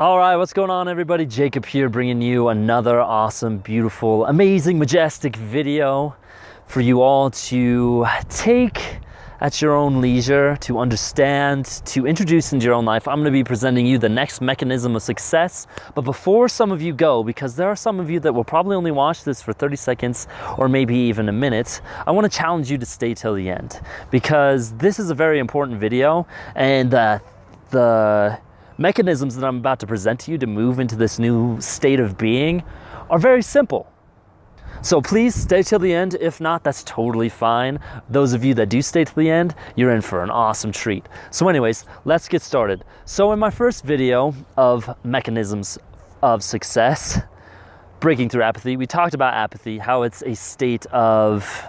All right, what's going on, everybody? Jacob here, bringing you another awesome, beautiful, amazing, majestic video for you all to take at your own leisure, to understand, to introduce into your own life. I'm going to be presenting you the next mechanism of success. But before some of you go, because there are some of you that will probably only watch this for 30 seconds or maybe even a minute, I want to challenge you to stay till the end, because this is a very important video, and the mechanisms that I'm about to present to you to move into this new state of being are very simple. So please stay till the end. If not, that's totally fine. Those of you that do stay till the end, you're in for an awesome treat. So anyways, let's get started. So in my first video of mechanisms of success, breaking through apathy, we talked about apathy, how it's a state of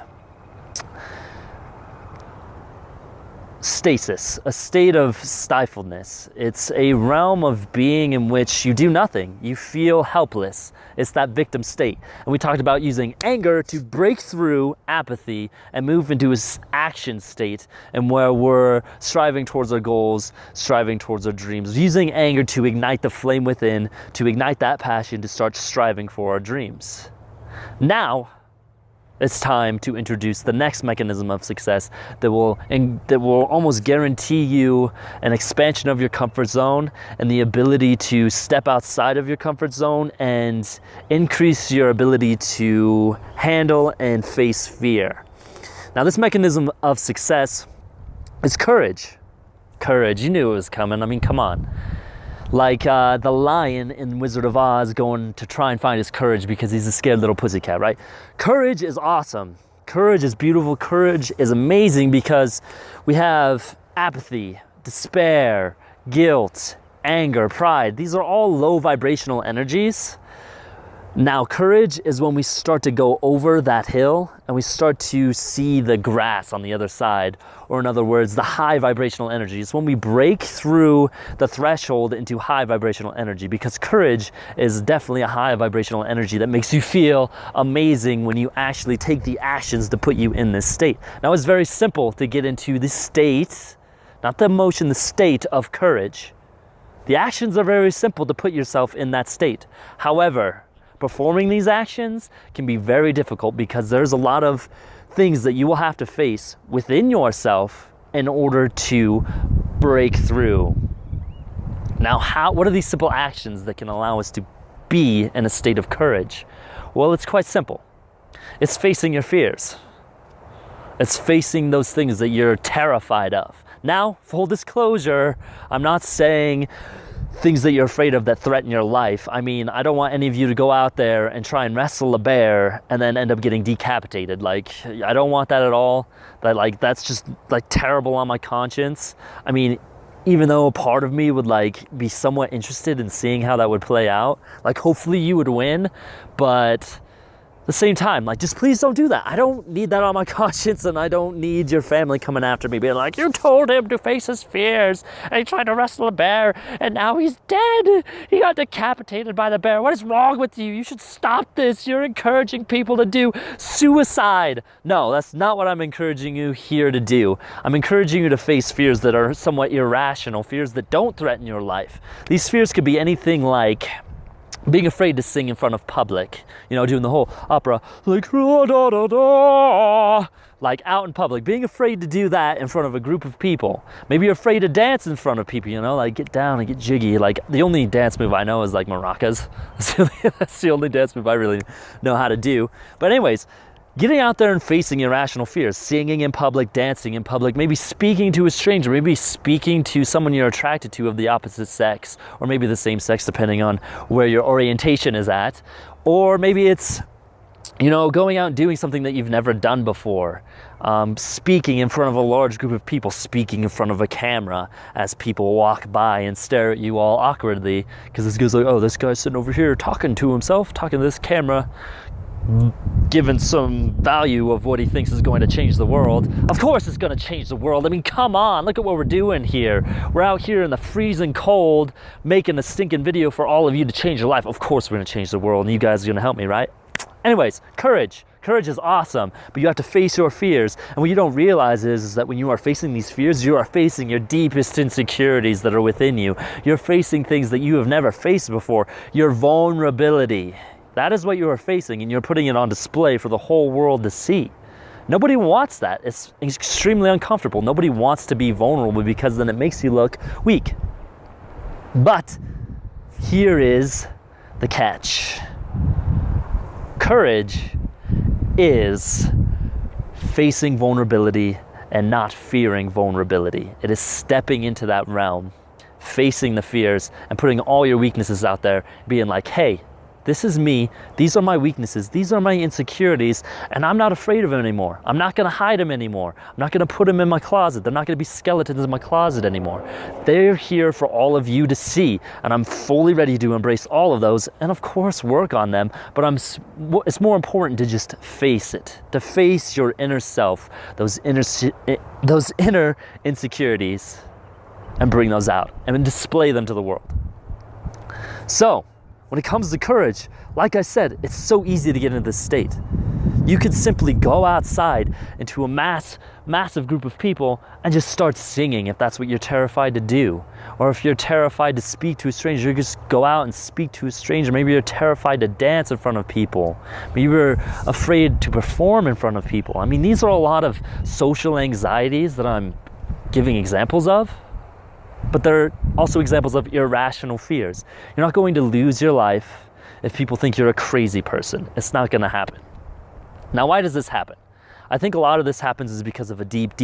stasis, a state of stifledness. It's a realm of being in which you do nothing. You feel helpless. It's that victim state. And we talked about using anger to break through apathy and move into an action state, and where we're striving towards our goals, striving towards our dreams, using anger to ignite the flame within, to ignite that passion, to start striving for our dreams. Now, it's time to introduce the next mechanism of success that will almost guarantee you an expansion of your comfort zone and the ability to step outside of your comfort zone and increase your ability to handle and face fear. Now, this mechanism of success is courage. Courage, you knew it was coming. I mean, come on. Like the lion in Wizard of Oz going to try and find his courage because he's a scared little pussycat, right? Courage is awesome. Courage is beautiful. Courage is amazing because we have apathy, despair, guilt, anger, pride. These are all low vibrational energies. Now, courage is when we start to go over that hill and we start to see the grass on the other side, or in other words, the high vibrational energy. It's when we break through the threshold into high vibrational energy, because courage is definitely a high vibrational energy that makes you feel amazing when you actually take the actions to put you in this state. Now, it's very simple to get into this state, not the emotion, the state of courage. The actions are very simple to put yourself in that state. However, performing these actions can be very difficult because there's a lot of things that you will have to face within yourself in order to break through. Now, what are these simple actions that can allow us to be in a state of courage? Well, it's quite simple. It's facing your fears. It's facing those things that you're terrified of. Now, full disclosure, I'm not saying things that you're afraid of that threaten your life. I mean, I don't want any of you to go out there and try and wrestle a bear and then end up getting decapitated. Like, I don't want that at all. That's just terrible on my conscience. I mean, even though a part of me would be somewhat interested in seeing how that would play out, hopefully you would win, but at the same time, just please don't do that. I don't need that on my conscience, and I don't need your family coming after me being like, you told him to face his fears and he tried to wrestle a bear and now he's dead. He got decapitated by the bear. What is wrong with you? You should stop this. You're encouraging people to do suicide. No, that's not what I'm encouraging you here to do. I'm encouraging you to face fears that are somewhat irrational, fears that don't threaten your life. These fears could be anything like being afraid to sing in front of public, doing the whole opera, da, da, da, out in public, being afraid to do that in front of a group of people. Maybe you're afraid to dance in front of people, get down and get jiggy. The only dance move I know is maracas. That's the only dance move I really know how to do. But anyways, getting out there and facing irrational fears, singing in public, dancing in public, maybe speaking to a stranger, maybe speaking to someone you're attracted to of the opposite sex, or maybe the same sex, depending on where your orientation is at. Or maybe it's, going out and doing something that you've never done before. Speaking in front of a large group of people, speaking in front of a camera as people walk by and stare at you all awkwardly, because this guy's oh, this guy's sitting over here talking to himself, talking to this camera, given some value of what he thinks is going to change the world. Of course it's going to change the world. I mean, come on, look at what we're doing here. We're out here in the freezing cold making a stinking video for all of you to change your life. Of course we're going to change the world, and you guys are going to help me, right? Anyways, courage. Courage is awesome, but you have to face your fears. And what you don't realize is that when you are facing these fears, you are facing your deepest insecurities that are within you. You're facing things that you have never faced before. Your vulnerability. That is what you are facing, and you're putting it on display for the whole world to see. Nobody wants that. It's extremely uncomfortable. Nobody wants to be vulnerable because then it makes you look weak. But here is the catch. Courage is facing vulnerability and not fearing vulnerability. It is stepping into that realm, facing the fears and putting all your weaknesses out there, being like, hey, this is me, these are my weaknesses, these are my insecurities, and I'm not afraid of them anymore. I'm not gonna hide them anymore. I'm not gonna put them in my closet. They're not gonna be skeletons in my closet anymore. They're here for all of you to see, and I'm fully ready to embrace all of those, and of course work on them, but it's more important to just face it, to face your inner self, those inner insecurities, and bring those out, and then display them to the world. So, when it comes to courage, like I said, it's so easy to get into this state. You could simply go outside into a massive group of people and just start singing if that's what you're terrified to do. Or if you're terrified to speak to a stranger, you just go out and speak to a stranger. Maybe you're terrified to dance in front of people. Maybe you're afraid to perform in front of people. I mean, these are a lot of social anxieties that I'm giving examples of. But they're also examples of irrational fears. You're not going to lose your life if people think you're a crazy person. It's not going to happen. Now, why does this happen? I think a lot of this happens is because of a deep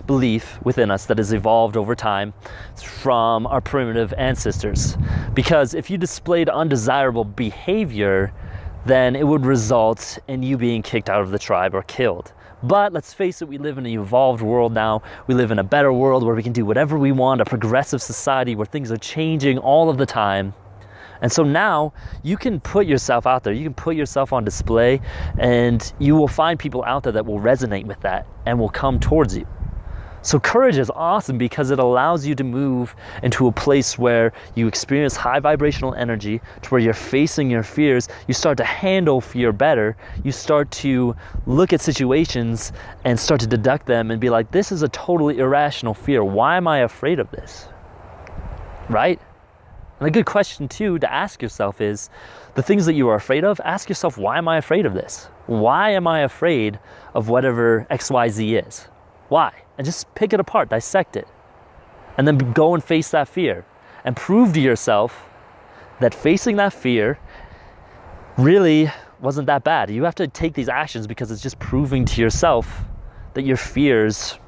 belief within us that has evolved over time from our primitive ancestors. Because if you displayed undesirable behavior, then it would result in you being kicked out of the tribe or killed. But let's face it, we live in an evolved world now. We live in a better world where we can do whatever we want, a progressive society where things are changing all of the time. And so now you can put yourself out there, you can put yourself on display, and you will find people out there that will resonate with that and will come towards you. So courage is awesome because it allows you to move into a place where you experience high vibrational energy, to where you're facing your fears, you start to handle fear better, you start to look at situations and start to deduct them and be like, this is a totally irrational fear. Why am I afraid of this? Right? And a good question too to ask yourself is, the things that you are afraid of, ask yourself, why am I afraid of this? Why am I afraid of whatever XYZ is? Why? And just pick it apart, dissect it. And then go and face that fear. And prove to yourself that facing that fear really wasn't that bad. You have to take these actions because it's just proving to yourself that your fears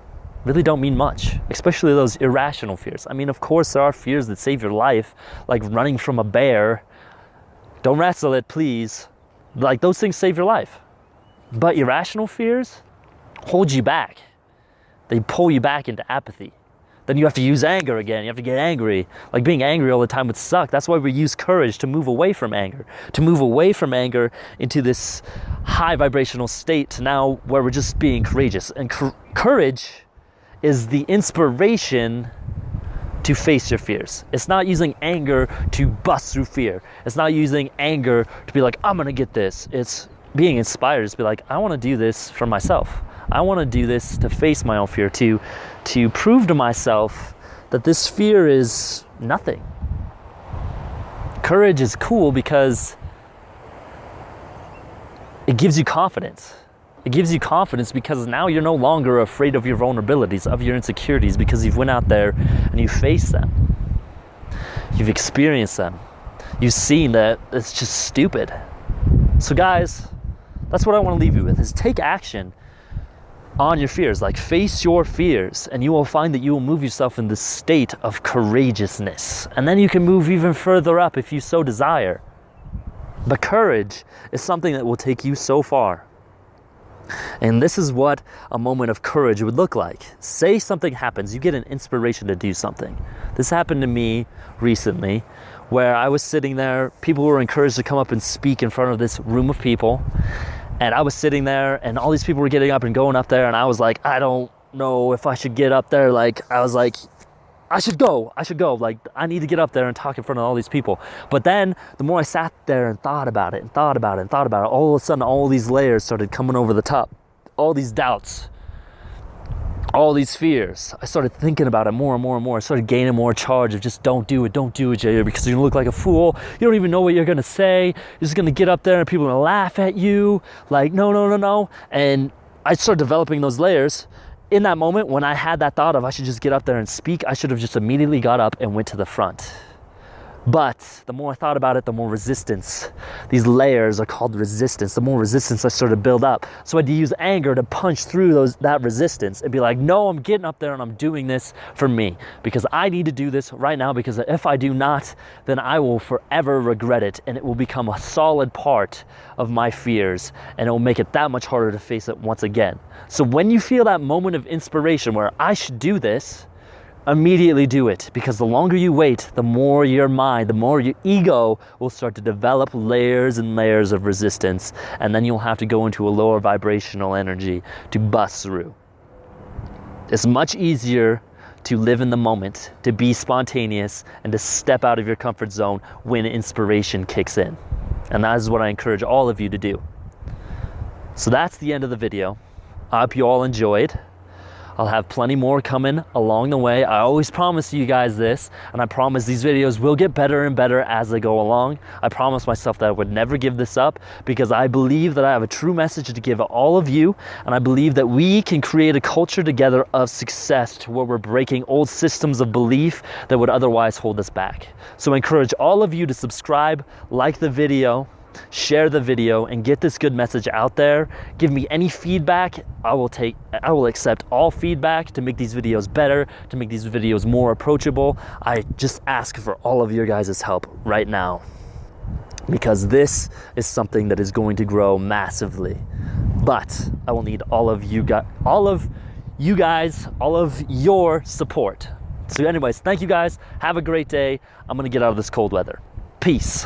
really don't mean much, especially those irrational fears. I mean, of course, there are fears that save your life, like running from a bear. Don't wrestle it, please. Like, those things save your life. But irrational fears hold you back. They pull you back into apathy. Then you have to use anger again. You have to get angry. Like, being angry all the time would suck. That's why we use courage to move away from anger. To move away from anger into this high vibrational state to now where we're just being courageous. And courage is the inspiration to face your fears. It's not using anger to bust through fear. It's not using anger to be like, I'm gonna get this. It's being inspired to be like, I wanna do this for myself. I want to do this to face my own fear, to prove to myself that this fear is nothing. Courage is cool because it gives you confidence. It gives you confidence because now you're no longer afraid of your vulnerabilities, of your insecurities, because you've went out there and you faced them. You've experienced them. You've seen that it's just stupid. So guys, that's what I want to leave you with, is take action on your fears. Like, face your fears, and you will find that you will move yourself in this state of courageousness, and then you can move even further up if you so desire. But courage is something that will take you so far. And this is what a moment of courage would look like. Say something happens, you get an inspiration to do something. This happened to me recently, where I was sitting there, people were encouraged to come up and speak in front of this room of people. And I was sitting there, and all these people were getting up and going up there, and I was like, I don't know if I should get up there. Like, I was like, I should go. Like, I need to get up there and talk in front of all these people. But then the more I sat there and thought about it, all of a sudden, all these layers started coming over the top. All these doubts, all these fears. I started thinking about it more and more and more. I started gaining more charge of just don't do it, Jair, because you're gonna look like a fool. You don't even know what you're gonna say. You're just gonna get up there and people are gonna laugh at you. Like, no. And I started developing those layers. In that moment, when I had that thought of I should just get up there and speak, I should have just immediately got up and went to the front. But the more I thought about it, the more resistance. These layers are called resistance. The more resistance I started to build up. So I had to use anger to punch through that resistance and be like, no, I'm getting up there and I'm doing this for me because I need to do this right now, because if I do not, then I will forever regret it and it will become a solid part of my fears and it will make it that much harder to face it once again. So when you feel that moment of inspiration where I should do this, immediately do it, because the longer you wait, the more your mind, the more your ego will start to develop layers and layers of resistance, and then you'll have to go into a lower vibrational energy to bust through. It's much easier to live in the moment, to be spontaneous, and to step out of your comfort zone when inspiration kicks in. And that is what I encourage all of you to do. So that's the end of the video. I hope you all enjoyed. I'll have plenty more coming along the way. I always promise you guys this, and I promise these videos will get better and better as they go along. I promised myself that I would never give this up, because I believe that I have a true message to give all of you, and I believe that we can create a culture together of success to where we're breaking old systems of belief that would otherwise hold us back. So I encourage all of you to subscribe, like the video, share the video, and get this good message out there. Give me any feedback. I will accept all feedback to make these videos better, to make these videos more approachable. I just ask for all of your guys' help right now, because this is something that is going to grow massively. But I will need all of you guys, all of your support. So anyways, thank you guys. Have a great day. I'm gonna get out of this cold weather. Peace.